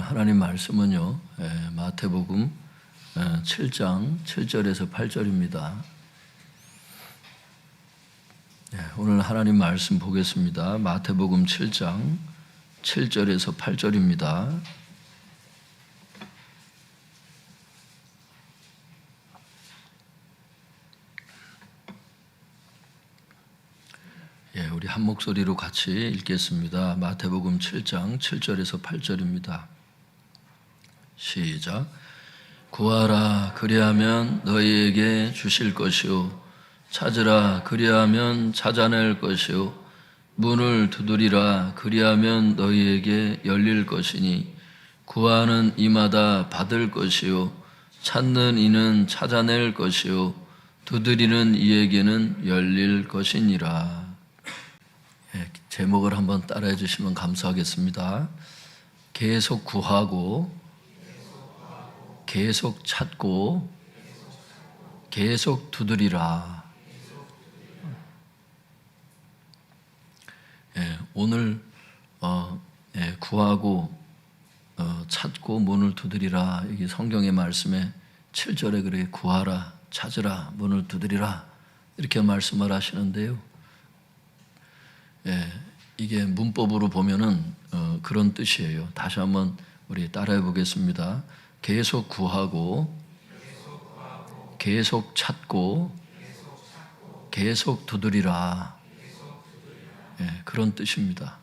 하나님 말씀은요, 마태복음 7장 7절에서 8절입니다. 오늘 하나님 말씀 보겠습니다. 마태복음 7장 7절에서 8절입니다. 우리 한 목소리로 같이 읽겠습니다. 마태복음 7장 7절에서 8절입니다. 시작. 구하라 그리하면 너희에게 주실 것이요 찾으라 그리하면 찾아낼 것이요 문을 두드리라 그리하면 너희에게 열릴 것이니 구하는 이마다 받을 것이요 찾는 이는 찾아낼 것이요 두드리는 이에게는 열릴 것이니라. 제목을 한번 따라해 주시면 감사하겠습니다. 계속 구하고 계속 찾고 계속 두드리라. 오늘 구하고 찾고 문을 두드리라. 이게 성경의 말씀에 7절에 그래 구하라 찾으라 문을 두드리라 이렇게 말씀을 하시는데요. 이게 문법으로 보면은 그런 뜻이에요. 다시 한번 우리 따라해 보겠습니다. 계속 구하고 계속 찾고 계속 두드리라. 그런 뜻입니다.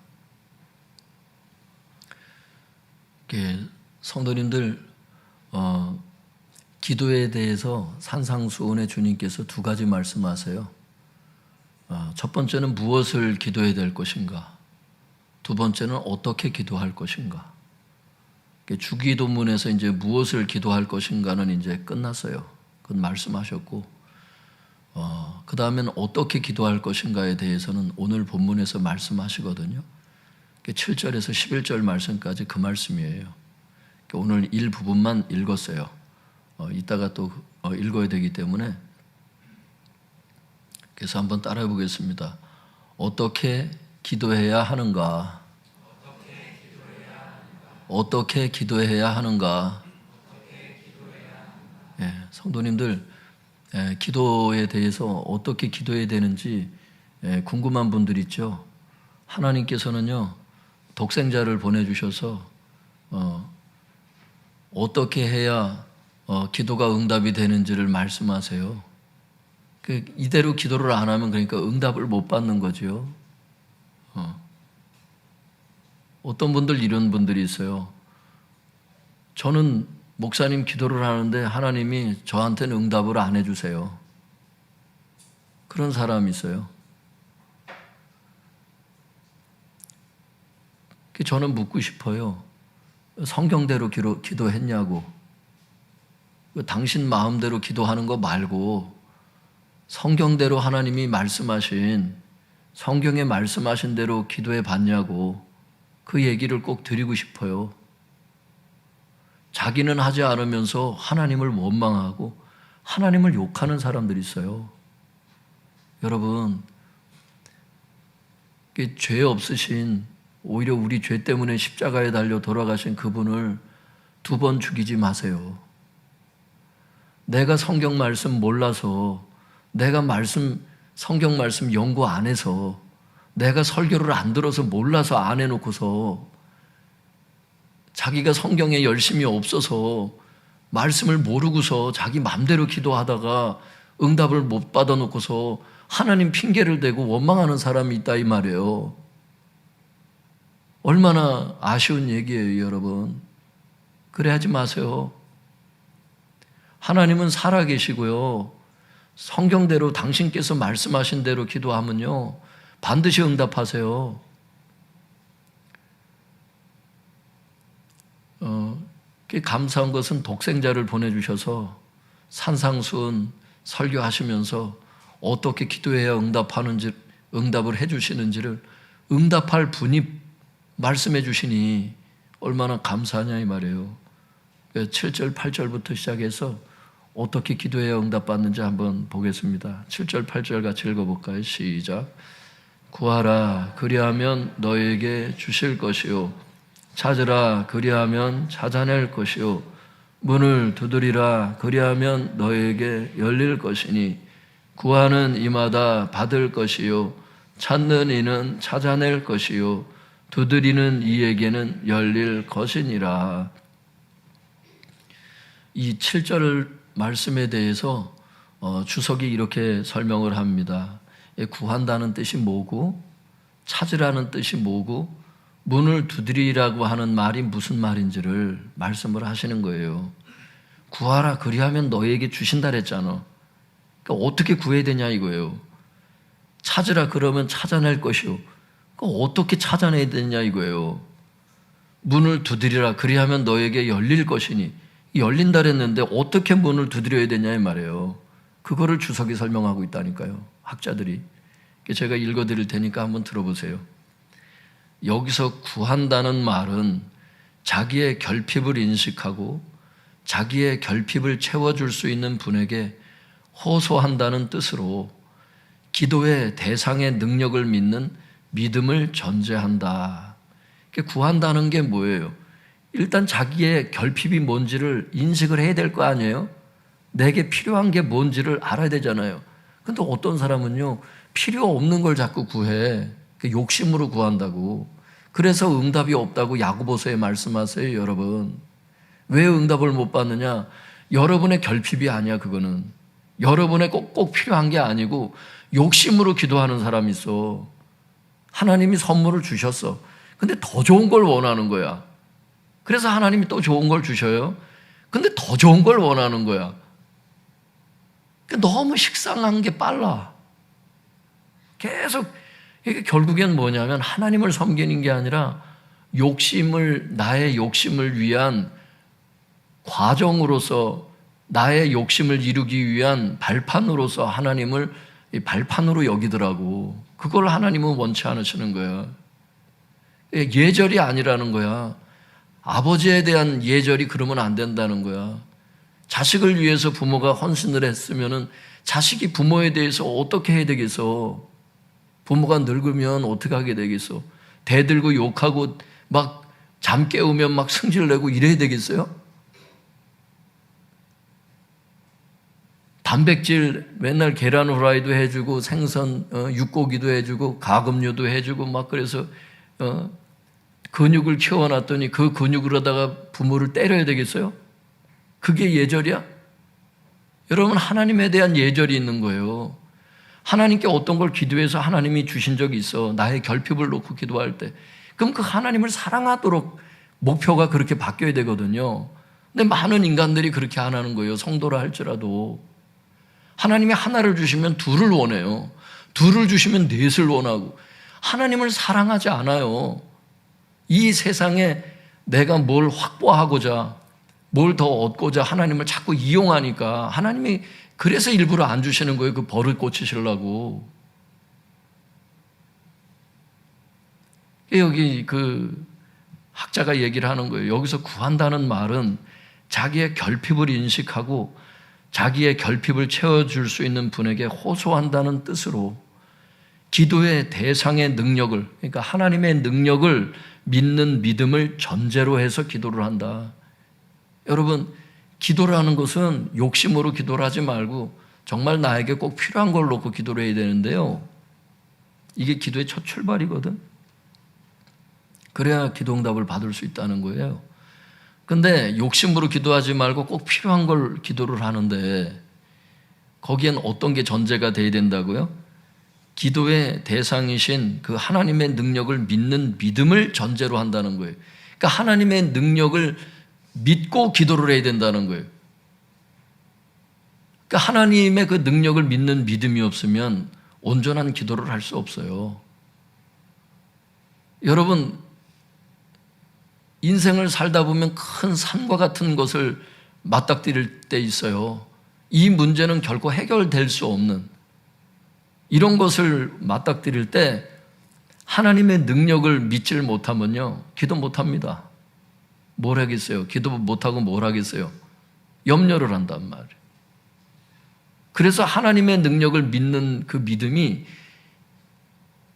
성도님들 기도에 대해서 산상수훈의 주님께서 두 가지 말씀하세요. 첫 번째는 무엇을 기도해야 될 것인가? 두 번째는 어떻게 기도할 것인가? 주기도문에서 이제 무엇을 기도할 것인가는 이제 끝났어요. 그건 말씀하셨고, 그 다음엔 어떻게 기도할 것인가에 대해서는 오늘 본문에서 말씀하시거든요. 7절에서 11절 말씀까지 그 말씀이에요. 오늘 일부분만 읽었어요. 이따가 또 읽어야 되기 때문에 그래서 한번 따라해 보겠습니다. 어떻게 기도해야 하는가? 어떻게 기도해야 하는가? 성도님들, 기도에 대해서 어떻게 기도해야 되는지 궁금한 분들 있죠? 하나님께서는요, 독생자를 보내주셔서 어떻게 해야 기도가 응답이 되는지를 말씀하세요. 이대로 기도를 안 하면 그러니까 응답을 못 받는 거죠. 어떤 분들 이런 분들이 있어요. 저는 목사님 기도를 하는데 하나님이 저한테는 응답을 안 해주세요. 그런 사람이 있어요. 저는 묻고 싶어요. 성경대로 기도했냐고. 당신 마음대로 기도하는 거 말고 성경대로 하나님이 말씀하신, 성경에 말씀하신 대로 기도해 봤냐고 그 얘기를 꼭 드리고 싶어요. 자기는 하지 않으면서 하나님을 원망하고 하나님을 욕하는 사람들이 있어요. 여러분, 죄 없으신, 오히려 우리 죄 때문에 십자가에 달려 돌아가신 그분을 두 번 죽이지 마세요. 내가 성경 말씀 몰라서, 내가 성경 말씀 연구 안 해서, 내가 설교를 안 들어서 몰라서 안 해놓고서, 자기가 성경에 열심이 없어서 말씀을 모르고서 자기 맘대로 기도하다가 응답을 못 받아놓고서 하나님 핑계를 대고 원망하는 사람이 있다 이 말이에요. 얼마나 아쉬운 얘기예요, 여러분. 그래 하지 마세요. 하나님은 살아계시고요, 성경대로 당신께서 말씀하신 대로 기도하면요 반드시 응답하세요. 감사한 것은 독생자를 보내주셔서 산상수훈 설교하시면서 어떻게 기도해야 응답을 해주시는지를 응답할 분이 말씀해 주시니 얼마나 감사하냐 이 말이에요. 7절 8절부터 시작해서 어떻게 기도해야 응답받는지 한번 보겠습니다. 7절 8절 같이 읽어볼까요? 시작. 구하라 그리하면 너에게 주실 것이요 찾으라 그리하면 찾아낼 것이요 문을 두드리라 그리하면 너에게 열릴 것이니 구하는 이마다 받을 것이요 찾는 이는 찾아낼 것이요 두드리는 이에게는 열릴 것이니라. 이 7절 말씀에 대해서 주석이 이렇게 설명을 합니다. 구한다는 뜻이 뭐고 찾으라는 뜻이 뭐고 문을 두드리라고 하는 말이 무슨 말인지를 말씀을 하시는 거예요. 구하라 그리하면 너에게 주신다 그랬잖아. 그러니까 어떻게 구해야 되냐 이거예요. 찾으라 그러면 찾아낼 것이요. 그러니까 어떻게 찾아내야 되냐 이거예요. 문을 두드리라 그리하면 너에게 열릴 것이니 열린다 그랬는데 어떻게 문을 두드려야 되냐 이 말이에요. 그거를 주석이 설명하고 있다니까요. 학자들이. 제가 읽어드릴 테니까 한번 들어보세요. 여기서 구한다는 말은 자기의 결핍을 인식하고 자기의 결핍을 채워줄 수 있는 분에게 호소한다는 뜻으로 기도의 대상의 능력을 믿는 믿음을 전제한다. 구한다는 게 뭐예요? 일단 자기의 결핍이 뭔지를 인식을 해야 될 거 아니에요? 내게 필요한 게 뭔지를 알아야 되잖아요. 근데 어떤 사람은요, 필요 없는 걸 자꾸 구해. 욕심으로 구한다고. 그래서 응답이 없다고 야고보서에 말씀하세요, 여러분. 왜 응답을 못 받느냐? 여러분의 결핍이 아니야, 그거는. 여러분의 꼭 필요한 게 아니고 욕심으로 기도하는 사람이 있어. 하나님이 선물을 주셨어. 근데 더 좋은 걸 원하는 거야. 그래서 하나님이 또 좋은 걸 주셔요. 근데 더 좋은 걸 원하는 거야. 너무 식상한 게 빨라. 계속 이게 결국엔 뭐냐면 하나님을 섬기는 게 아니라 나의 욕심을 위한 과정으로서 나의 욕심을 이루기 위한 발판으로서 하나님을 발판으로 여기더라고. 그걸 하나님은 원치 않으시는 거야. 예절이 아니라는 거야. 아버지에 대한 예절이 그러면 안 된다는 거야. 자식을 위해서 부모가 헌신을 했으면은 자식이 부모에 대해서 어떻게 해야 되겠어? 부모가 늙으면 어떻게 하게 되겠어? 대들고 욕하고 막 잠 깨우면 막 승질내고 이래야 되겠어요? 단백질 맨날 계란 후라이도 해주고 생선 육고기도 해주고 가금류도 해주고 막 그래서 근육을 키워놨더니 그 근육으로다가 부모를 때려야 되겠어요? 그게 예절이야? 여러분 하나님에 대한 예절이 있는 거예요. 하나님께 어떤 걸 기도해서 하나님이 주신 적이 있어. 나의 결핍을 놓고 기도할 때. 그럼 그 하나님을 사랑하도록 목표가 그렇게 바뀌어야 되거든요. 근데 많은 인간들이 그렇게 안 하는 거예요. 성도라 할지라도. 하나님이 하나를 주시면 둘을 원해요. 둘을 주시면 넷을 원하고. 하나님을 사랑하지 않아요. 이 세상에 내가 뭘 확보하고자 뭘 더 얻고자 하나님을 자꾸 이용하니까 하나님이 그래서 일부러 안 주시는 거예요. 그 버릇 고치시려고. 여기 그 학자가 얘기를 하는 거예요. 여기서 구한다는 말은 자기의 결핍을 인식하고 자기의 결핍을 채워줄 수 있는 분에게 호소한다는 뜻으로 기도의 대상의 능력을, 그러니까 하나님의 능력을 믿는 믿음을 전제로 해서 기도를 한다. 여러분, 기도라는 것은 욕심으로 기도를 하지 말고 정말 나에게 꼭 필요한 걸 놓고 기도를 해야 되는데요. 이게 기도의 첫 출발이거든. 그래야 기도 응답을 받을 수 있다는 거예요. 근데 욕심으로 기도하지 말고 꼭 필요한 걸 기도를 하는데 거기엔 어떤 게 전제가 돼야 된다고요? 기도의 대상이신 그 하나님의 능력을 믿는 믿음을 전제로 한다는 거예요. 그러니까 하나님의 능력을 믿고 기도를 해야 된다는 거예요. 그러니까 하나님의 그 능력을 믿는 믿음이 없으면 온전한 기도를 할 수 없어요. 여러분, 인생을 살다 보면 큰 산과 같은 것을 맞닥뜨릴 때 있어요. 이 문제는 결코 해결될 수 없는 이런 것을 맞닥뜨릴 때 하나님의 능력을 믿질 못하면요, 기도 못합니다. 뭘 하겠어요? 기도 못하고 뭘 하겠어요? 염려를 한단 말이에요. 그래서 하나님의 능력을 믿는 그 믿음이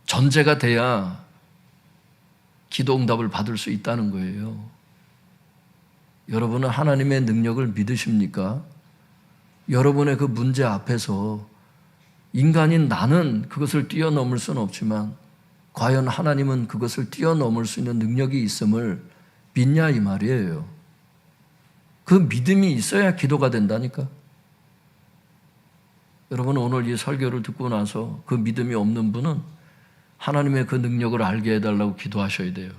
전제가 돼야 기도 응답을 받을 수 있다는 거예요. 여러분은 하나님의 능력을 믿으십니까? 여러분의 그 문제 앞에서 인간인 나는 그것을 뛰어넘을 수는 없지만 과연 하나님은 그것을 뛰어넘을 수 있는 능력이 있음을 믿냐 이 말이에요. 그 믿음이 있어야 기도가 된다니까. 여러분 오늘 이 설교를 듣고 나서 그 믿음이 없는 분은 하나님의 그 능력을 알게 해달라고 기도하셔야 돼요.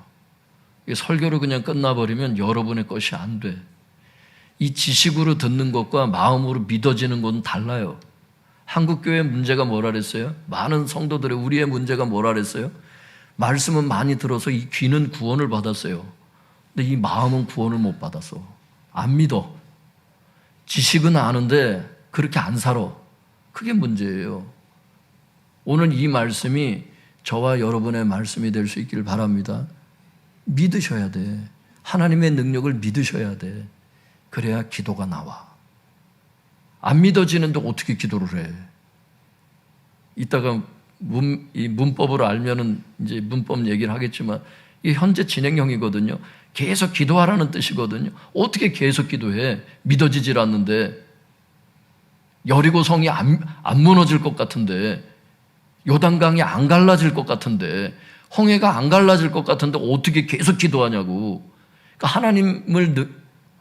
이 설교로 그냥 끝나버리면 여러분의 것이 안 돼. 이 지식으로 듣는 것과 마음으로 믿어지는 건 달라요. 한국교회 문제가 뭐라 그랬어요? 많은 성도들의 우리의 문제가 뭐라 그랬어요? 말씀은 많이 들어서 이 귀는 구원을 받았어요. 근데 이 마음은 구원을 못 받았어. 안 믿어. 지식은 아는데 그렇게 안 살아. 그게 문제예요. 오늘 이 말씀이 저와 여러분의 말씀이 될 수 있기를 바랍니다. 믿으셔야 돼. 하나님의 능력을 믿으셔야 돼. 그래야 기도가 나와. 안 믿어지는데 어떻게 기도를 해? 이따가 이 문법으로 알면은 이제 문법 얘기를 하겠지만 이게 현재 진행형이거든요. 계속 기도하라는 뜻이거든요. 어떻게 계속 기도해? 믿어지질 않는데. 여리고성이 안 무너질 것 같은데, 요단강이 안 갈라질 것 같은데, 홍해가 안 갈라질 것 같은데 어떻게 계속 기도하냐고. 그러니까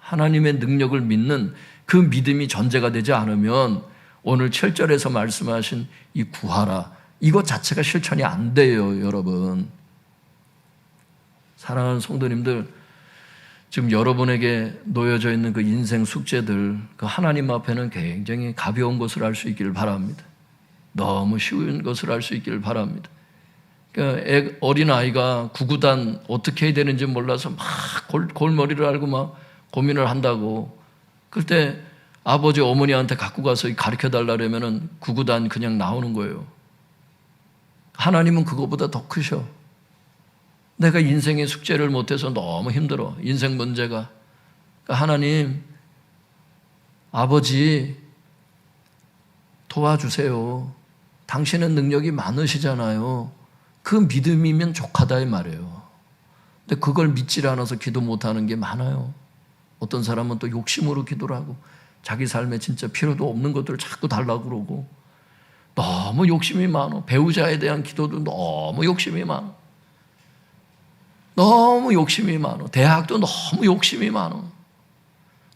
하나님의 능력을 믿는 그 믿음이 전제가 되지 않으면 오늘 7절에서 말씀하신 이 구하라, 이것 자체가 실천이 안 돼요, 여러분. 사랑하는 성도님들, 지금 여러분에게 놓여져 있는 그 인생 숙제들, 그 하나님 앞에는 굉장히 가벼운 것을 알 수 있기를 바랍니다. 너무 쉬운 것을 알 수 있기를 바랍니다. 그러니까 어린아이가 구구단 어떻게 해야 되는지 몰라서 막 골머리를 앓고 막 고민을 한다고. 그때 아버지 어머니한테 갖고 가서 가르쳐 달라면은 구구단 그냥 나오는 거예요. 하나님은 그거보다 더 크셔. 내가 인생의 숙제를 못해서 너무 힘들어. 인생 문제가. 그러니까 하나님, 아버지 도와주세요. 당신은 능력이 많으시잖아요. 그 믿음이면 족하다 이 말이에요. 근데 그걸 믿지 않아서 기도 못하는 게 많아요. 어떤 사람은 또 욕심으로 기도를 하고 자기 삶에 진짜 필요도 없는 것들을 자꾸 달라고 그러고 너무 욕심이 많아. 배우자에 대한 기도도 너무 욕심이 많아. 너무 욕심이 많아. 대학도 너무 욕심이 많아.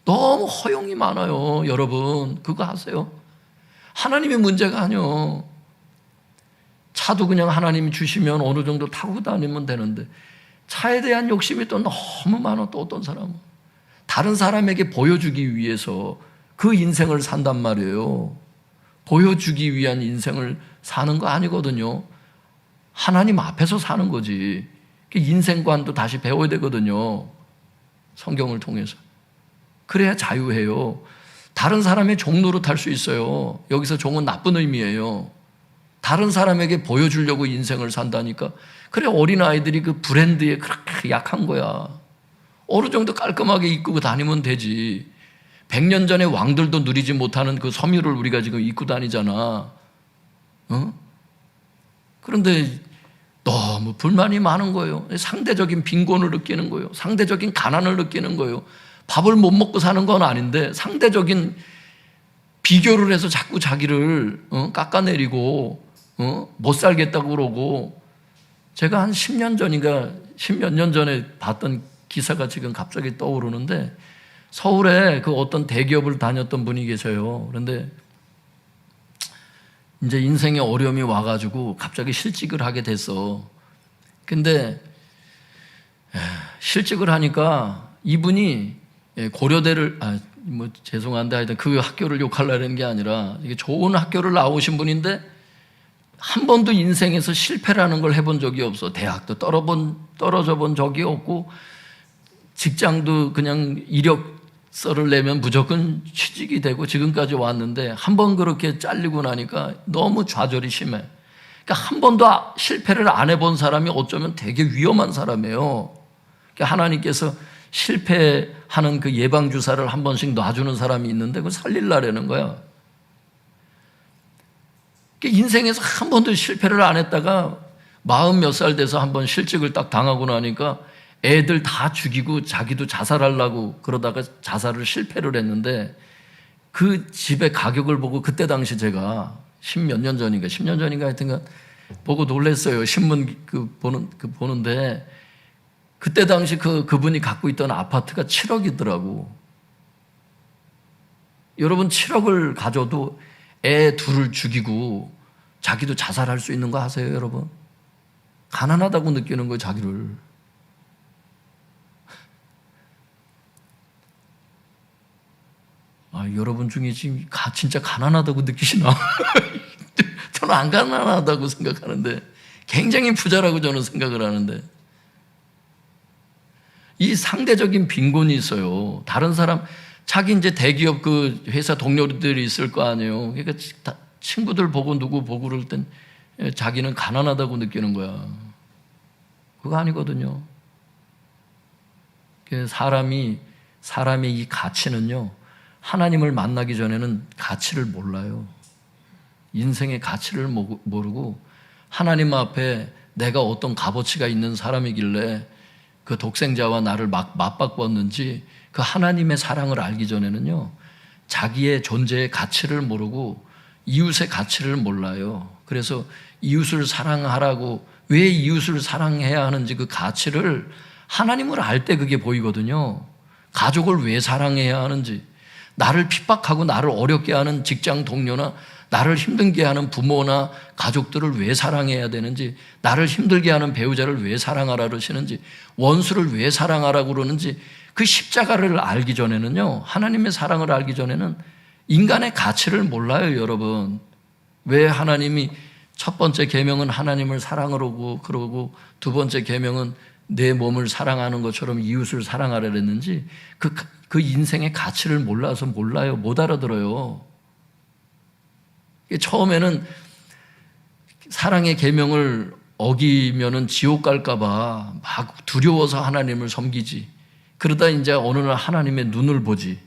너무 허용이 많아요. 여러분 그거 아세요? 하나님의 문제가 아니요. 차도 그냥 하나님이 주시면 어느 정도 타고 다니면 되는데 차에 대한 욕심이 또 너무 많아. 또 어떤 사람은 다른 사람에게 보여주기 위해서 그 인생을 산단 말이에요. 보여주기 위한 인생을 사는 거 아니거든요. 하나님 앞에서 사는 거지. 인생관도 다시 배워야 되거든요. 성경을 통해서. 그래야 자유해요. 다른 사람의 종 노릇할 수 있어요. 여기서 종은 나쁜 의미예요. 다른 사람에게 보여주려고 인생을 산다니까. 그래 어린아이들이 그 브랜드에 그렇게 약한 거야. 어느 정도 깔끔하게 입고 다니면 되지. 100년 전에 왕들도 누리지 못하는 그 섬유를 우리가 지금 입고 다니잖아. 그런데 너무 불만이 많은 거예요. 상대적인 빈곤을 느끼는 거예요. 상대적인 가난을 느끼는 거예요. 밥을 못 먹고 사는 건 아닌데 상대적인 비교를 해서 자꾸 자기를 깎아내리고 못 살겠다고 그러고. 제가 한 10년 전인가 10몇 년 전에 봤던 기사가 지금 갑자기 떠오르는데 서울에 그 어떤 대기업을 다녔던 분이 계셔요. 그런데 이제 인생에 어려움이 와가지고 갑자기 실직을 하게 됐어. 근데 실직을 하니까 이분이 고려대를 죄송한데 하여튼 그 학교를 욕하려는 게 아니라 이게 좋은 학교를 나오신 분인데 한 번도 인생에서 실패라는 걸 해본 적이 없어. 대학도 떨어져 본 적이 없고 직장도 그냥 이력서를 내면 무조건 취직이 되고 지금까지 왔는데 한 번 그렇게 잘리고 나니까 너무 좌절이 심해. 그러니까 한 번도 실패를 안 해본 사람이 어쩌면 되게 위험한 사람이에요. 그러니까 하나님께서 실패하는 그 예방주사를 한 번씩 놔주는 사람이 있는데 그걸 살리려는 거야. 그러니까 인생에서 한 번도 실패를 안 했다가 마흔 몇 살 돼서 한번 실직을 딱 당하고 나니까 애들 다 죽이고 자기도 자살하려고 그러다가 자살을 실패를 했는데 그 집의 가격을 보고 그때 당시 제가 10몇 년 전인가 10년 전인가 하여튼간 보고 놀랐어요. 신문 보는데 그때 당시 그분이 갖고 있던 아파트가 7억이더라고. 여러분 7억을 가져도 애 둘을 죽이고 자기도 자살할 수 있는 거 아세요, 여러분? 가난하다고 느끼는 거예요, 자기를. 여러분 중에 지금 진짜 가난하다고 느끼시나? 저는 안 가난하다고 생각하는데 굉장히 부자라고 저는 생각을 하는데 이 상대적인 빈곤이 있어요. 다른 사람 자기 이제 대기업 그 회사 동료들이 있을 거 아니에요. 그러니까 친구들 보고 누구 보고 그럴 땐 자기는 가난하다고 느끼는 거야. 그거 아니거든요. 사람의 이 가치는요, 하나님을 만나기 전에는 가치를 몰라요. 인생의 가치를 모르고 하나님 앞에 내가 어떤 값어치가 있는 사람이길래 그 독생자와 나를 맞바꿨는지 그 하나님의 사랑을 알기 전에는요, 자기의 존재의 가치를 모르고 이웃의 가치를 몰라요. 그래서 이웃을 사랑하라고, 왜 이웃을 사랑해야 하는지 그 가치를 하나님을 알 때 그게 보이거든요. 가족을 왜 사랑해야 하는지, 나를 핍박하고 나를 어렵게 하는 직장 동료나 나를 힘들게 하는 부모나 가족들을 왜 사랑해야 되는지, 나를 힘들게 하는 배우자를 왜 사랑하라 그러시는지, 원수를 왜 사랑하라고 그러는지, 그 십자가를 알기 전에는요, 하나님의 사랑을 알기 전에는 인간의 가치를 몰라요, 여러분. 왜 하나님이 첫 번째 계명은 하나님을 사랑하라고 그러고 두 번째 계명은 내 몸을 사랑하는 것처럼 이웃을 사랑하라 그랬는지 그 인생의 가치를 몰라서 몰라요. 못 알아들어요. 처음에는 사랑의 계명을 어기면은 지옥 갈까봐 막 두려워서 하나님을 섬기지. 그러다 이제 어느 날 하나님의 눈을 보지.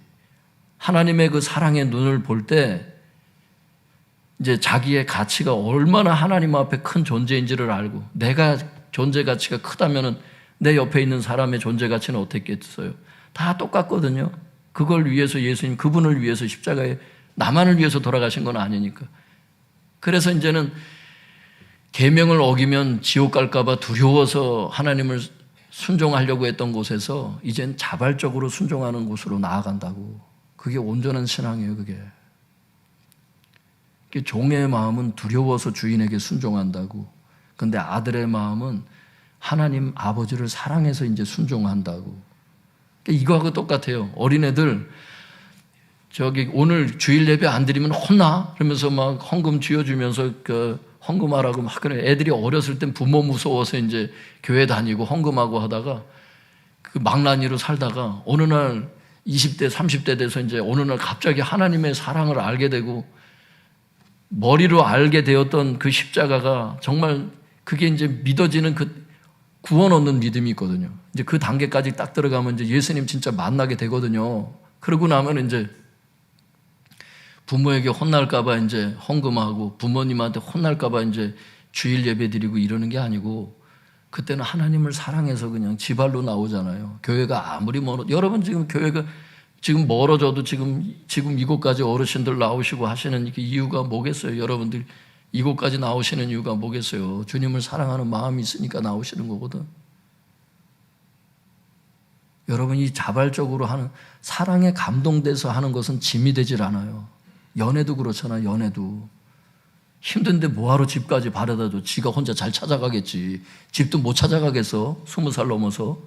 하나님의 그 사랑의 눈을 볼 때 이제 자기의 가치가 얼마나 하나님 앞에 큰 존재인지를 알고, 내가 존재 가치가 크다면은 내 옆에 있는 사람의 존재 가치는 어떻겠어요? 다 똑같거든요. 그걸 위해서 예수님, 그분을 위해서 십자가에 나만을 위해서 돌아가신 건 아니니까. 그래서 이제는 계명을 어기면 지옥 갈까봐 두려워서 하나님을 순종하려고 했던 곳에서 이젠 자발적으로 순종하는 곳으로 나아간다고. 그게 온전한 신앙이에요, 그게. 종의 마음은 두려워서 주인에게 순종한다고. 근데 아들의 마음은 하나님 아버지를 사랑해서 이제 순종한다고. 이거하고 똑같아요. 어린애들 오늘 주일 예배 안 드리면 혼나? 그러면서 막 헌금 쥐어주면서 헌금하라고 막 그래. 애들이 어렸을 땐 부모 무서워서 이제 교회 다니고 헌금하고 하다가 그 망나니로 살다가 어느 날 20대, 30대 돼서 이제 어느 날 갑자기 하나님의 사랑을 알게 되고 머리로 알게 되었던 그 십자가가 정말 그게 이제 믿어지는 그 구원 얻는 믿음이 있거든요. 이제 그 단계까지 딱 들어가면 이제 예수님 진짜 만나게 되거든요. 그러고 나면 이제 부모에게 혼날까봐 이제 헌금하고 부모님한테 혼날까봐 이제 주일 예배 드리고 이러는 게 아니고 그때는 하나님을 사랑해서 그냥 지발로 나오잖아요. 교회가 아무리 여러분 지금 교회가 지금 멀어져도 지금 이곳까지 어르신들 나오시고 하시는 이유가 뭐겠어요? 여러분들 이곳까지 나오시는 이유가 뭐겠어요? 주님을 사랑하는 마음이 있으니까 나오시는 거거든. 여러분이 자발적으로 하는 사랑에 감동돼서 하는 것은 짐이 되질 않아요. 연애도 그렇잖아. 연애도 힘든데 뭐하러 집까지 바래다 줘. 지가 혼자 잘 찾아가겠지. 집도 못 찾아가겠어. 20살 넘어서.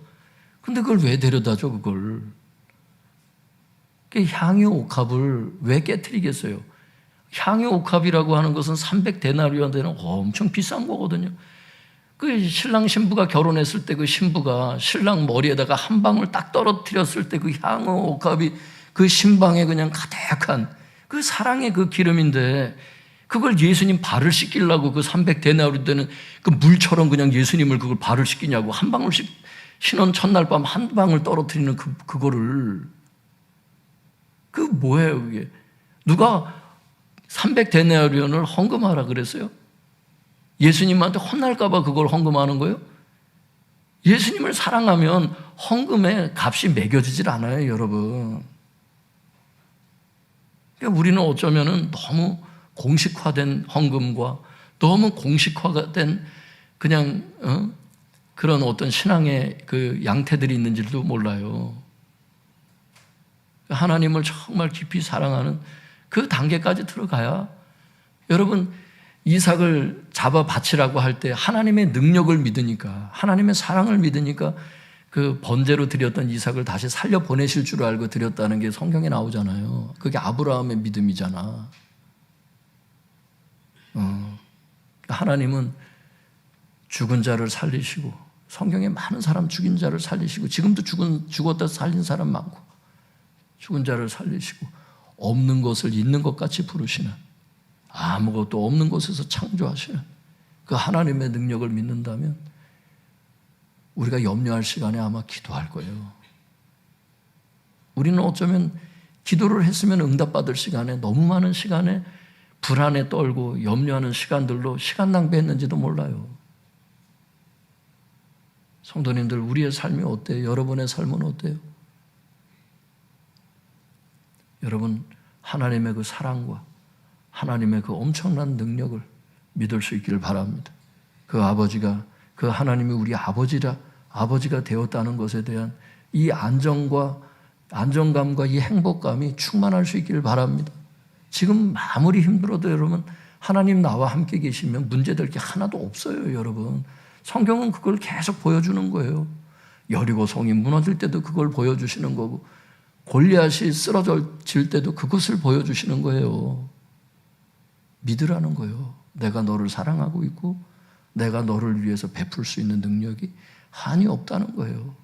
근데 그걸 왜 데려다 줘, 그걸. 향유 옥합을 왜 깨트리겠어요? 향유 옥합이라고 하는 것은 300데나리온되는 엄청 비싼 거거든요. 그 신랑 신부가 결혼했을 때 그 신부가 신랑 머리에다가 한 방울 딱 떨어뜨렸을 때 그 향유 옥합이 그 신방에 그냥 가득한 그 사랑의 그 기름인데 그걸 예수님 발을 씻기려고 그 300데나리온 되는 그 물처럼 그냥 예수님을 그걸 발을 씻기냐고. 한 방울씩 신혼 첫날 밤 한 방울 떨어뜨리는 그거를. 그 뭐예요, 그게? 누가 300데나리온을 헌금하라 그랬어요? 예수님한테 혼날까봐 그걸 헌금하는 거예요? 예수님을 사랑하면 헌금의 값이 매겨지질 않아요, 여러분. 그러니까 우리는 어쩌면은 너무 공식화된 헌금과 너무 공식화된 그냥 그런 어떤 신앙의 그 양태들이 있는지도 몰라요. 하나님을 정말 깊이 사랑하는 그 단계까지 들어가야, 여러분, 이삭을 잡아 바치라고 할 때 하나님의 능력을 믿으니까, 하나님의 사랑을 믿으니까 그 번제로 드렸던 이삭을 다시 살려 보내실 줄 알고 드렸다는 게 성경에 나오잖아요. 그게 아브라함의 믿음이잖아. 하나님은 죽은 자를 살리시고, 성경에 많은 사람 죽인 자를 살리시고, 지금도 죽었다 살린 사람 많고, 죽은 자를 살리시고, 없는 것을 있는 것 같이 부르시는, 아무것도 없는 곳에서 창조하시는 그 하나님의 능력을 믿는다면 우리가 염려할 시간에 아마 기도할 거예요. 우리는 어쩌면 기도를 했으면 응답받을 시간에, 너무 많은 시간에 불안에 떨고 염려하는 시간들로 시간 낭비했는지도 몰라요. 성도님들, 우리의 삶이 어때요? 여러분의 삶은 어때요? 여러분, 하나님의 그 사랑과 하나님의 그 엄청난 능력을 믿을 수 있기를 바랍니다. 그 아버지가, 그 하나님이 우리 아버지가 되었다는 것에 대한 이 안정감과 이 행복감이 충만할 수 있기를 바랍니다. 지금 아무리 힘들어도 여러분, 하나님 나와 함께 계시면 문제될 게 하나도 없어요, 여러분. 성경은 그걸 계속 보여주는 거예요. 여리고 성이 무너질 때도 그걸 보여주시는 거고, 골리앗이 쓰러질 때도 그것을 보여주시는 거예요. 믿으라는 거예요. 내가 너를 사랑하고 있고 내가 너를 위해서 베풀 수 있는 능력이 한이 없다는 거예요.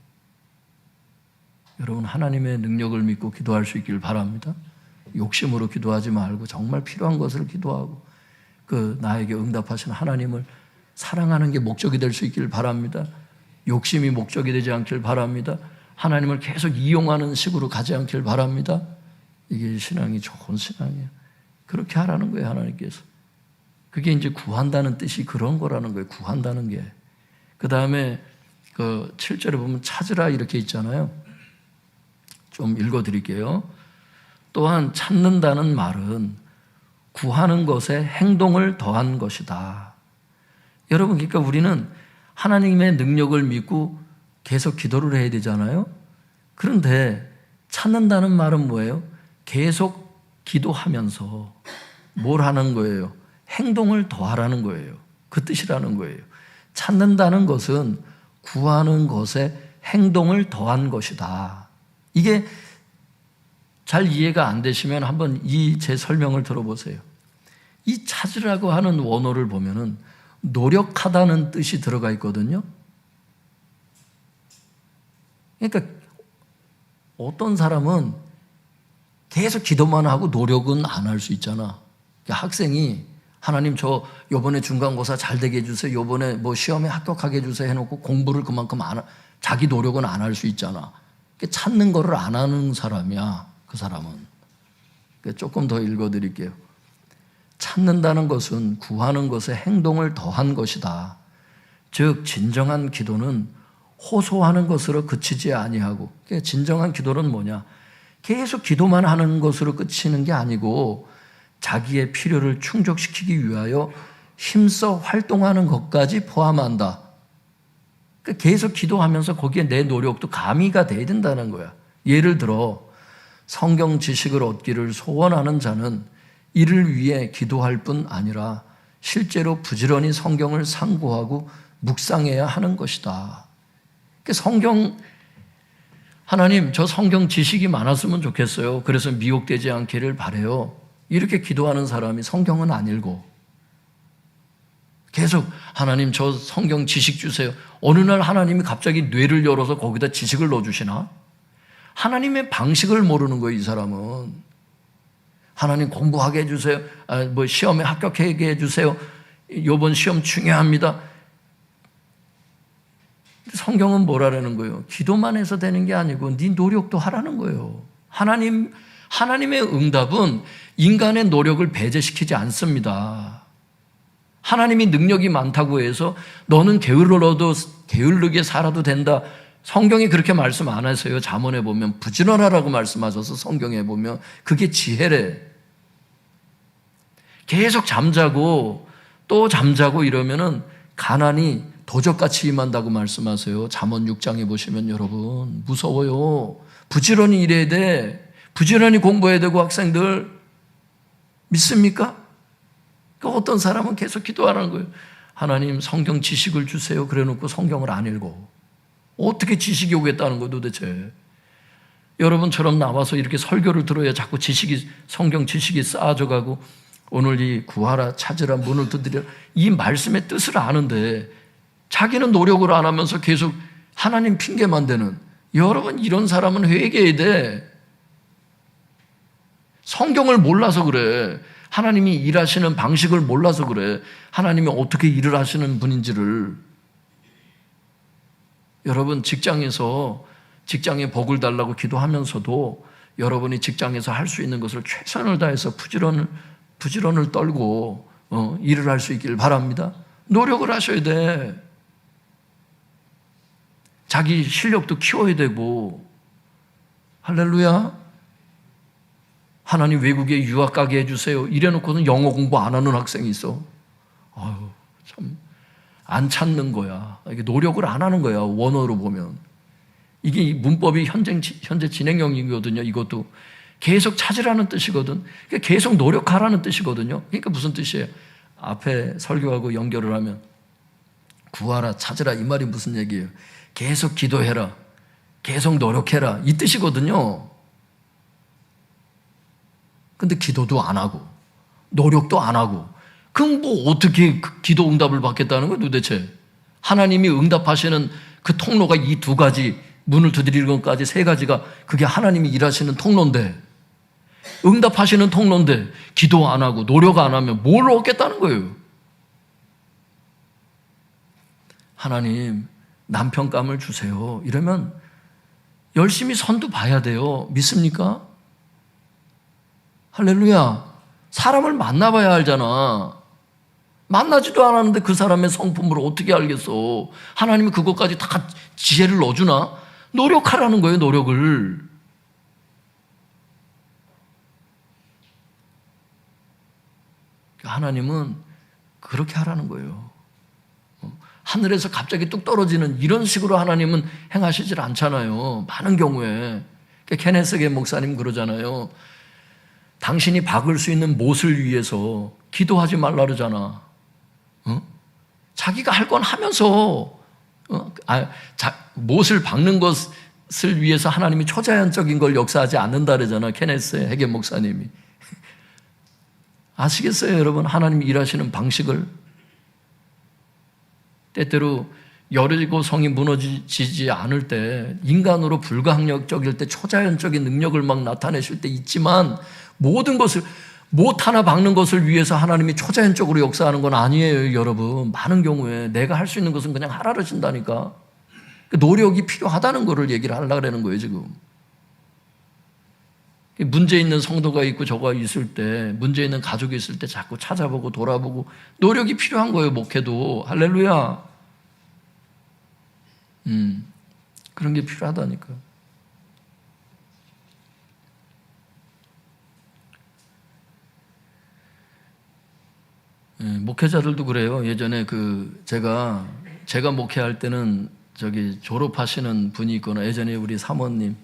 여러분, 하나님의 능력을 믿고 기도할 수 있기를 바랍니다. 욕심으로 기도하지 말고 정말 필요한 것을 기도하고 그 나에게 응답하신 하나님을 사랑하는 게 목적이 될 수 있기를 바랍니다. 욕심이 목적이 되지 않길 바랍니다. 하나님을 계속 이용하는 식으로 가지 않길 바랍니다. 이게 신앙이 좋은 신앙이에요. 그렇게 하라는 거예요, 하나님께서. 그게 이제 구한다는 뜻이 그런 거라는 거예요, 구한다는 게. 그 다음에 그 7절에 보면 찾으라 이렇게 있잖아요. 좀 읽어드릴게요. 또한 찾는다는 말은 구하는 것에 행동을 더한 것이다. 여러분, 그러니까 우리는 하나님의 능력을 믿고 계속 기도를 해야 되잖아요. 그런데 찾는다는 말은 뭐예요? 계속 기도하면서 뭘 하는 거예요? 행동을 더하라는 거예요. 그 뜻이라는 거예요. 찾는다는 것은 구하는 것에 행동을 더한 것이다. 이게 잘 이해가 안 되시면 한번 이 제 설명을 들어보세요. 이 찾으라고 하는 원어를 보면은 노력하다는 뜻이 들어가 있거든요. 그러니까 어떤 사람은 계속 기도만 하고 노력은 안 할 수 있잖아. 그러니까 학생이 하나님 저 요번에 중간고사 잘 되게 해주세요. 요번에 뭐 시험에 합격하게 해주세요 해놓고 공부를 그만큼 자기 노력은 안 할 수 있잖아. 그러니까 찾는 거를 안 하는 사람이야, 그 사람은. 그러니까 조금 더 읽어드릴게요. 찾는다는 것은 구하는 것에 행동을 더한 것이다. 즉 진정한 기도는 호소하는 것으로 그치지 아니하고, 그러니까 진정한 기도는 뭐냐? 계속 기도만 하는 것으로 그치는 게 아니고 자기의 필요를 충족시키기 위하여 힘써 활동하는 것까지 포함한다. 그러니까 계속 기도하면서 거기에 내 노력도 가미가 돼야 된다는 거야. 예를 들어 성경 지식을 얻기를 소원하는 자는 이를 위해 기도할 뿐 아니라 실제로 부지런히 성경을 상고하고 묵상해야 하는 것이다. 그러니까 성경, 하나님 저 성경 지식이 많았으면 좋겠어요. 그래서 미혹되지 않기를 바라요. 이렇게 기도하는 사람이 성경은 안 읽어. 계속 하나님 저 성경 지식 주세요. 어느 날 하나님이 갑자기 뇌를 열어서 거기다 지식을 넣어주시나? 하나님의 방식을 모르는 거예요, 이 사람은. 하나님 공부하게 해주세요. 뭐 시험에 합격하게 해주세요. 이번 시험 중요합니다. 성경은 뭐라는 거예요? 기도만 해서 되는 게 아니고 네 노력도 하라는 거예요. 하나님의 응답은 인간의 노력을 배제시키지 않습니다. 하나님이 능력이 많다고 해서 너는 게을르게 살아도 된다. 성경이 그렇게 말씀 안 하세요. 잠언에 보면 부지런하라고 말씀하셔서 성경에 보면 그게 지혜래. 계속 잠자고 또 잠자고 이러면은 가난이 도적같이 임한다고 말씀하세요. 잠언 6장에 보시면 여러분 무서워요. 부지런히 일해야 돼. 부지런히 공부해야 되고 학생들 믿습니까? 그러니까 어떤 사람은 계속 기도하라는 거예요. 하나님 성경 지식을 주세요. 그래놓고 성경을 안 읽어. 어떻게 지식이 오겠다는 거예요 도대체. 여러분처럼 나와서 이렇게 설교를 들어야 자꾸 성경 지식이 쌓아져가고 오늘 이 구하라 찾으라 문을 두드려 이 말씀의 뜻을 아는데 자기는 노력을 안 하면서 계속 하나님 핑계만 대는, 여러분 이런 사람은 회개해야 돼. 성경을 몰라서 그래. 하나님이 일하시는 방식을 몰라서 그래. 하나님이 어떻게 일을 하시는 분인지를. 여러분 직장에 복을 달라고 기도하면서도 여러분이 직장에서 할 수 있는 것을 최선을 다해서 부지런을 떨고 일을 할 수 있길 바랍니다. 노력을 하셔야 돼. 자기 실력도 키워야 되고. 할렐루야. 하나님 외국에 유학 가게 해주세요. 이래놓고는 영어 공부 안 하는 학생이 있어. 아유, 참 안 찾는 거야. 이게 노력을 안 하는 거야. 원어로 보면 이게 문법이 현재 진행형이거든요. 이것도 계속 찾으라는 뜻이거든. 그러니까 계속 노력하라는 뜻이거든요. 그러니까 무슨 뜻이에요? 앞에 설교하고 연결을 하면 구하라 찾으라 이 말이 무슨 얘기예요? 계속 기도해라, 계속 노력해라 이 뜻이거든요. 근데 기도도 안 하고 노력도 안 하고 그럼 뭐 어떻게 기도 응답을 받겠다는 거예요 도대체? 하나님이 응답하시는 그 통로가 이 두 가지, 문을 두드리는 것까지 세 가지가 그게 하나님이 일하시는 통로인데, 응답하시는 통로인데 기도 안 하고 노력 안 하면 뭘 얻겠다는 거예요? 하나님 남편감을 주세요. 이러면 열심히 선도 봐야 돼요. 믿습니까? 할렐루야. 사람을 만나봐야 알잖아. 만나지도 않았는데 그 사람의 성품을 어떻게 알겠어? 하나님이 그것까지 다 지혜를 넣어주나? 노력하라는 거예요, 노력을. 하나님은 그렇게 하라는 거예요. 하늘에서 갑자기 뚝 떨어지는 이런 식으로 하나님은 행하시질 않잖아요. 많은 경우에. 케네스게 목사님 그러잖아요. 당신이 박을 수 있는 못을 위해서 기도하지 말라 그러잖아. 자기가 할 건 하면서 못을 박는 것을 위해서 하나님이 초자연적인 걸 역사하지 않는다 그러잖아. 케네스 해게 목사님이. 아시겠어요 여러분? 하나님이 일하시는 방식을. 때때로 여리고 성이 무너지지 않을 때, 인간으로 불가항력적일 때 초자연적인 능력을 막 나타내실 때 있지만, 모든 것을 못 하나 박는 것을 위해서 하나님이 초자연적으로 역사하는 건 아니에요 여러분. 많은 경우에 내가 할 수 있는 것은 그냥 하라 그러신다니까. 노력이 필요하다는 거를 얘기를 하려고 그러는 거예요 지금. 문제 있는 성도가 있고 저가 있을 때, 문제 있는 가족이 있을 때 자꾸 찾아보고 돌아보고 노력이 필요한 거예요 목회도. 할렐루야. 그런 게 필요하다니까. 목회자들도 그래요. 예전에 제가 목회할 때는 졸업하시는 분이 있거나, 예전에 우리 사모님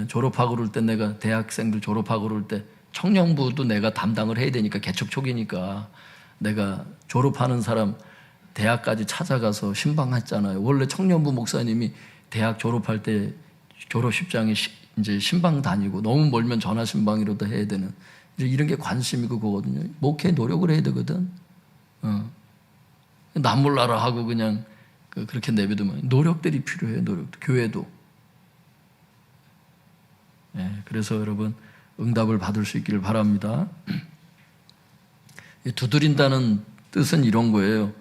졸업하고 그럴 때, 내가 대학생들 졸업하고 그럴 때 청년부도 내가 담당을 해야 되니까, 개척 초기니까 내가 졸업하는 사람 대학까지 찾아가서 신방했잖아요. 원래 청년부 목사님이 대학 졸업할 때 졸업식장에 이제 신방 다니고, 너무 멀면 전화 신방이라도 해야 되는, 이제 이런 게 관심이고 그거거든요. 목회 노력을 해야 되거든. 남 몰라라 하고 그냥 그렇게 내비두면 노력들이 필요해요. 교회도. 그래서 여러분 응답을 받을 수 있기를 바랍니다. 두드린다는 뜻은 이런 거예요.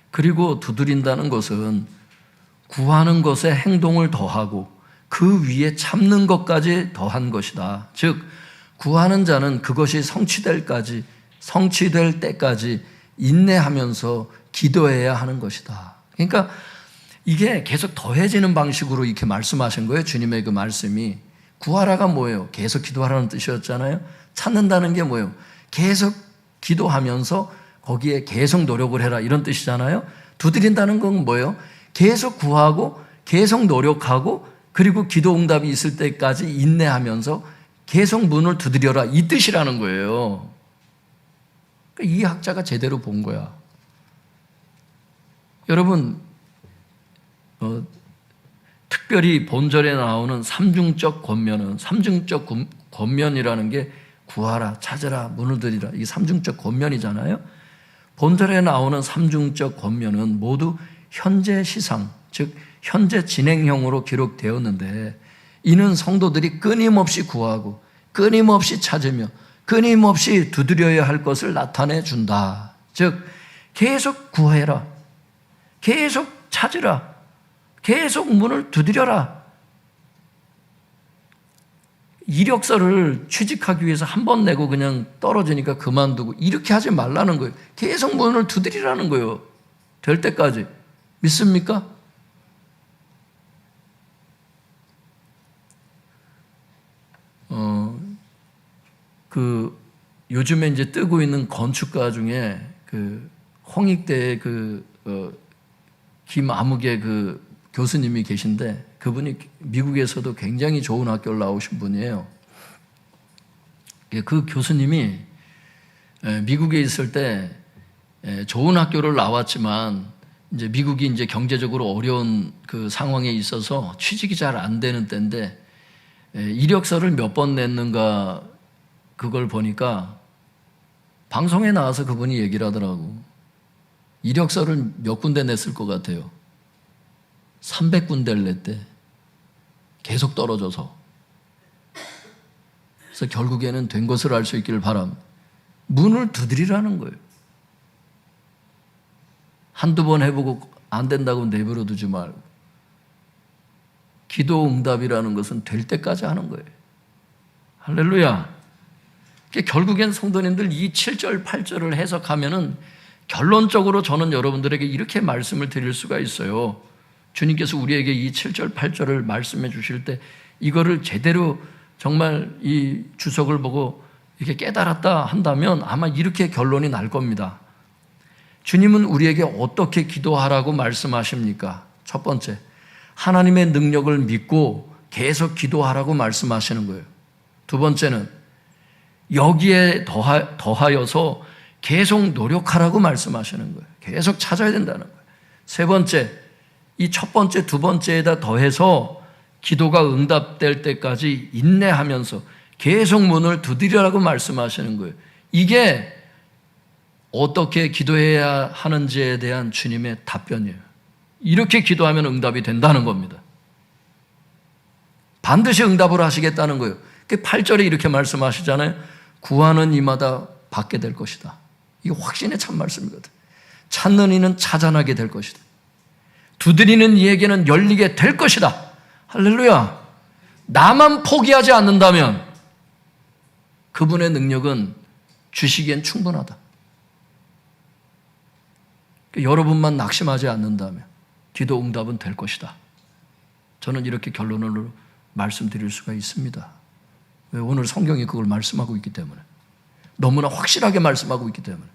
그리고 두드린다는 것은 구하는 것에 행동을 더하고 그 위에 참는 것까지 더한 것이다. 즉 구하는 자는 그것이 성취될 때까지 인내하면서 기도해야 하는 것이다. 그러니까 이게 계속 더해지는 방식으로 이렇게 말씀하신 거예요. 주님의 그 말씀이. 구하라가 뭐예요? 계속 기도하라는 뜻이었잖아요. 찾는다는 게 뭐예요? 계속 기도하면서 거기에 계속 노력을 해라 이런 뜻이잖아요. 두드린다는 건 뭐예요? 계속 구하고 계속 노력하고 그리고 기도 응답이 있을 때까지 인내하면서 계속 문을 두드려라 이 뜻이라는 거예요. 그러니까 이 학자가 제대로 본 거야. 여러분 특별히 본절에 나오는 삼중적 권면은 삼중적 권면이라는 게 구하라, 찾으라, 문을 두드리라 이게 삼중적 권면이잖아요. 본절에 나오는 삼중적 권면은 모두 현재 시상, 즉 현재 진행형으로 기록되었는데 이는 성도들이 끊임없이 구하고 끊임없이 찾으며 끊임없이 두드려야 할 것을 나타내 준다. 즉 계속 구해라, 계속 찾으라, 계속 문을 두드려라. 이력서를 취직하기 위해서 한 번 내고 그냥 떨어지니까 그만두고 이렇게 하지 말라는 거예요. 계속 문을 두드리라는 거예요. 될 때까지. 믿습니까? 요즘에 이제 뜨고 있는 건축가 중에 홍익대의 김아무개 교수님이 계신데 그분이 미국에서도 굉장히 좋은 학교를 나오신 분이에요. 그 교수님이 미국에 있을 때 좋은 학교를 나왔지만 이제 미국이 이제 경제적으로 어려운 그 상황에 있어서 취직이 잘 안 되는 때인데 이력서를 몇 번 냈는가 그걸 보니까 방송에 나와서 그분이 얘기를 하더라고. 이력서를 몇 군데 냈을 것 같아요. 300군데를 냈대. 계속 떨어져서. 그래서 결국에는 된 것을 알 수 있기를 바랍니다. 문을 두드리라는 거예요. 한두 번 해보고 안 된다고 내버려 두지 말고. 기도 응답이라는 것은 될 때까지 하는 거예요. 할렐루야. 결국엔 성도님들 이 7절, 8절을 해석하면은 결론적으로 저는 여러분들에게 이렇게 말씀을 드릴 수가 있어요. 주님께서 우리에게 이 7절, 8절을 말씀해 주실 때 이거를 제대로 정말 이 주석을 보고 이렇게 깨달았다 한다면 아마 이렇게 결론이 날 겁니다. 주님은 우리에게 어떻게 기도하라고 말씀하십니까? 첫 번째, 하나님의 능력을 믿고 계속 기도하라고 말씀하시는 거예요. 두 번째는 여기에 더하여서 계속 노력하라고 말씀하시는 거예요. 계속 찾아야 된다는 거예요. 세 번째, 이 첫 번째, 두 번째에다 더해서 기도가 응답될 때까지 인내하면서 계속 문을 두드리라고 말씀하시는 거예요. 이게 어떻게 기도해야 하는지에 대한 주님의 답변이에요. 이렇게 기도하면 응답이 된다는 겁니다. 반드시 응답을 하시겠다는 거예요. 8절에 이렇게 말씀하시잖아요. 구하는 이마다 받게 될 것이다. 이게 확신의 참 말씀이거든. 찾는 이는 찾아나게 될 것이다. 두드리는 이에게는 열리게 될 것이다. 할렐루야. 나만 포기하지 않는다면 그분의 능력은 주시기엔 충분하다. 여러분만 낙심하지 않는다면 기도 응답은 될 것이다. 저는 이렇게 결론으로 말씀드릴 수가 있습니다. 왜? 오늘 성경이 그걸 말씀하고 있기 때문에. 너무나 확실하게 말씀하고 있기 때문에.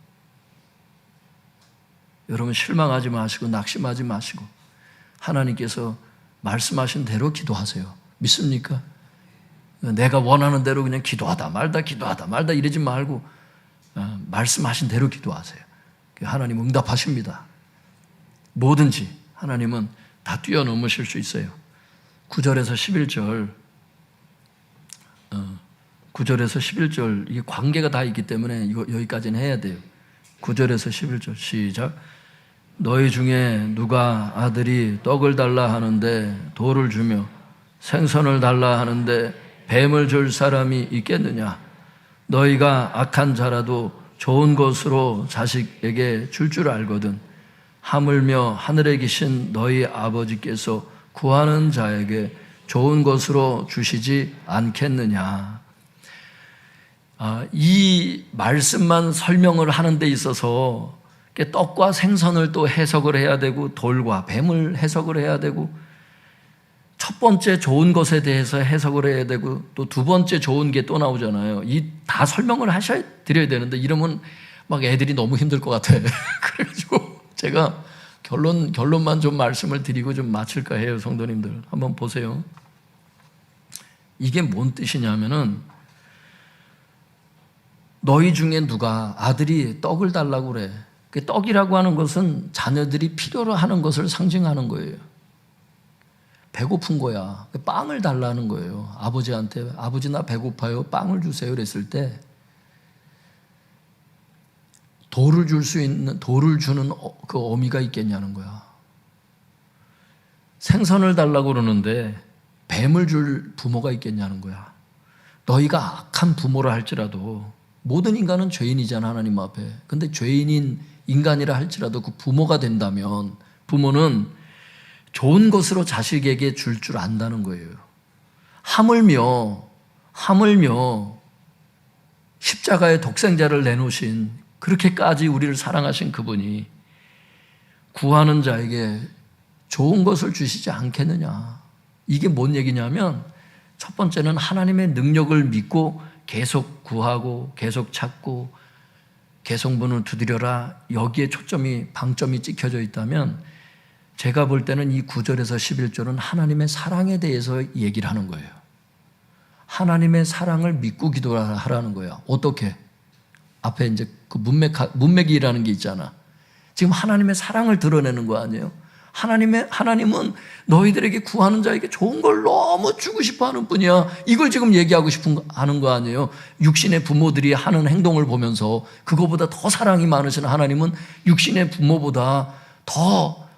여러분 실망하지 마시고 낙심하지 마시고 하나님께서 말씀하신 대로 기도하세요. 믿습니까? 내가 원하는 대로 그냥 기도하다 말다 이러지 말고 말씀하신 대로 기도하세요. 하나님 응답하십니다. 뭐든지 하나님은 다 뛰어넘으실 수 있어요. 9절에서 11절 9절에서 11절 이게 관계가 다 있기 때문에 이거 여기까지는 해야 돼요. 9절에서 11절 시작. 너희 중에 누가 아들이 떡을 달라 하는데 돌을 주며 생선을 달라 하는데 뱀을 줄 사람이 있겠느냐? 너희가 악한 자라도 좋은 것으로 자식에게 줄 알거든. 하물며 하늘에 계신 너희 아버지께서 구하는 자에게 좋은 것으로 주시지 않겠느냐? 이 말씀만 설명을 하는 데 있어서 떡과 생선을 또 해석을 해야 되고 돌과 뱀을 해석을 해야 되고 첫 번째 좋은 것에 대해서 해석을 해야 되고 또 두 번째 좋은 게 또 나오잖아요. 이 다 설명을 드려야 되는데 이러면 막 애들이 너무 힘들 것 같아. 그래가지고 제가 결론만 좀 말씀을 드리고 좀 마칠까 해요. 성도님들 한번 보세요. 이게 뭔 뜻이냐면은 너희 중에 누가 아들이 떡을 달라고 그래. 그 떡이라고 하는 것은 자녀들이 필요로 하는 것을 상징하는 거예요. 배고픈 거야. 빵을 달라는 거예요. 아버지한테 아버지 나 배고파요. 빵을 주세요. 그랬을 때 돌을 주는 그 어미가 있겠냐는 거야. 생선을 달라고 그러는데 뱀을 줄 부모가 있겠냐는 거야. 너희가 악한 부모라 할지라도 모든 인간은 죄인이잖아 하나님 앞에. 근데 죄인인 인간이라 할지라도 그 부모가 된다면 부모는 좋은 것으로 자식에게 줄 줄 안다는 거예요. 하물며 십자가의 독생자를 내놓으신 그렇게까지 우리를 사랑하신 그분이 구하는 자에게 좋은 것을 주시지 않겠느냐. 이게 뭔 얘기냐면 첫 번째는 하나님의 능력을 믿고 계속 구하고 계속 찾고 계속 문을 두드려라. 여기에 방점이 찍혀져 있다면 제가 볼 때는 이 9절에서 11절은 하나님의 사랑에 대해서 얘기를 하는 거예요. 하나님의 사랑을 믿고 기도하라는 거예요. 어떻게? 앞에 이제 그 문맥이라는 게 있잖아. 지금 하나님의 사랑을 드러내는 거 아니에요? 하나님은 너희들에게 구하는 자에게 좋은 걸 너무 주고 싶어 하는 뿐이야. 이걸 지금 얘기하고 하는 거 아니에요? 육신의 부모들이 하는 행동을 보면서 그거보다 더 사랑이 많으신 하나님은 육신의 부모보다 더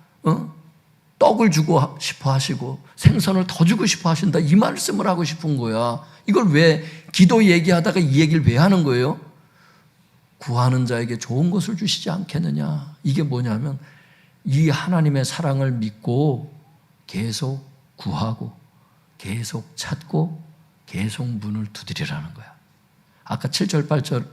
떡을 주고 싶어 하시고 생선을 더 주고 싶어 하신다. 이 말씀을 하고 싶은 거야. 이걸 왜 기도 얘기하다가 이 얘기를 왜 하는 거예요? 구하는 자에게 좋은 것을 주시지 않겠느냐. 이게 뭐냐면 이 하나님의 사랑을 믿고 계속 구하고 계속 찾고 계속 문을 두드리라는 거야. 아까 7절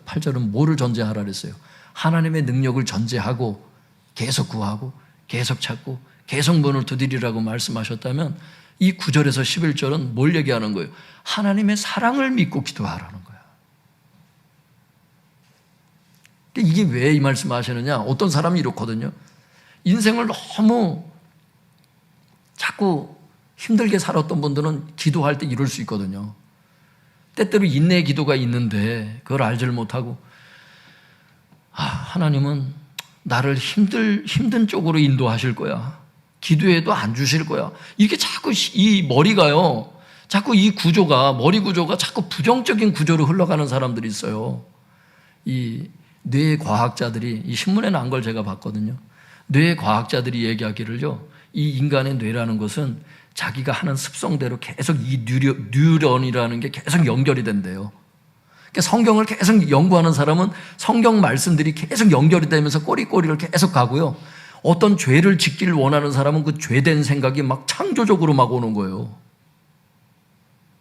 8절은 뭐를 전제하라 그랬어요? 하나님의 능력을 전제하고 계속 구하고 계속 찾고 계속 문을 두드리라고 말씀하셨다면 이 9절에서 11절은 뭘 얘기하는 거예요? 하나님의 사랑을 믿고 기도하라는 거야. 이게 왜 이 말씀 하시느냐? 어떤 사람이 이렇거든요. 인생을 너무 자꾸 힘들게 살았던 분들은 기도할 때 이럴 수 있거든요. 때때로 인내의 기도가 있는데 그걸 알지를 못하고 하나님은 나를 힘든 쪽으로 인도하실 거야. 기도해도 안 주실 거야. 이게 자꾸 이 머리가요. 자꾸 이 머리 구조가 자꾸 부정적인 구조로 흘러가는 사람들이 있어요. 이 뇌과학자들이 이 신문에 난 걸 제가 봤거든요. 뇌과학자들이 얘기하기를요. 이 인간의 뇌라는 것은 자기가 하는 습성대로 계속 이 뉴런이라는 게 계속 연결이 된대요. 그러니까 성경을 계속 연구하는 사람은 성경 말씀들이 계속 연결이 되면서 꼬리꼬리를 계속 가고요. 어떤 죄를 짓기를 원하는 사람은 그 죄된 생각이 막 창조적으로 막 오는 거예요.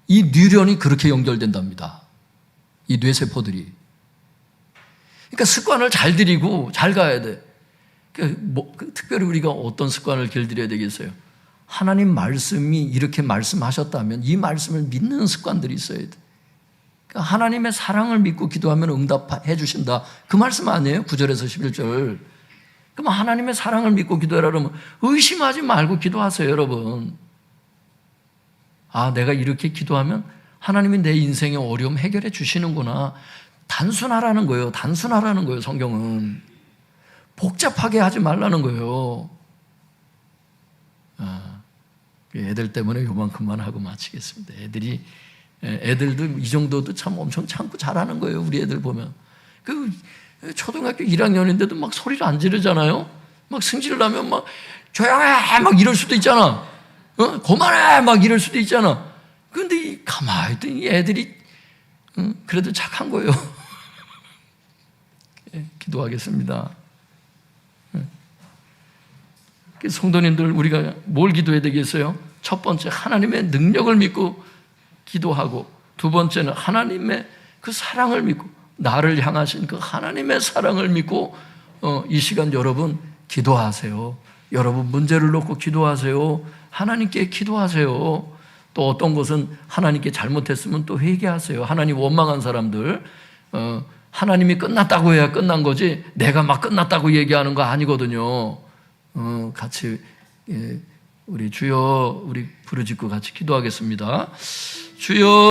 이 뉴런이 그렇게 연결된답니다. 이 뇌세포들이. 그러니까 습관을 잘 들이고 잘 가야 돼. 특별히 우리가 어떤 습관을 길들여야 되겠어요? 하나님 말씀이 이렇게 말씀하셨다면 이 말씀을 믿는 습관들이 있어야 돼. 그러니까 하나님의 사랑을 믿고 기도하면 응답해 주신다. 그 말씀 아니에요? 9절에서 11절. 그럼 하나님의 사랑을 믿고 기도하라 그러면 의심하지 말고 기도하세요, 여러분. 내가 이렇게 기도하면 하나님이 내 인생의 어려움 해결해 주시는구나. 단순하라는 거예요. 성경은. 복잡하게 하지 말라는 거예요. 애들 때문에 요만큼만 하고 마치겠습니다. 애들도 이 정도도 참 엄청 참고 잘하는 거예요. 우리 애들 보면. 초등학교 1학년인데도 막 소리를 안 지르잖아요. 막 승질을 나면 막 조용해! 막 이럴 수도 있잖아. 그만해! 막 이럴 수도 있잖아. 근데 가만히 있더니 애들이 그래도 착한 거예요. 기도하겠습니다. 성도님들, 우리가 뭘 기도해야 되겠어요? 첫 번째, 하나님의 능력을 믿고 기도하고, 두 번째는 하나님의 그 사랑을 믿고, 나를 향하신 그 하나님의 사랑을 믿고 이 시간 여러분 기도하세요. 여러분 문제를 놓고 기도하세요. 하나님께 기도하세요. 또 어떤 것은 하나님께 잘못했으면 또 회개하세요. 하나님 원망한 사람들, 하나님이 끝났다고 해야 끝난 거지 내가 막 끝났다고 얘기하는 거 아니거든요. 같이 우리 주여, 우리 부르짖고 같이 기도하겠습니다. 주여.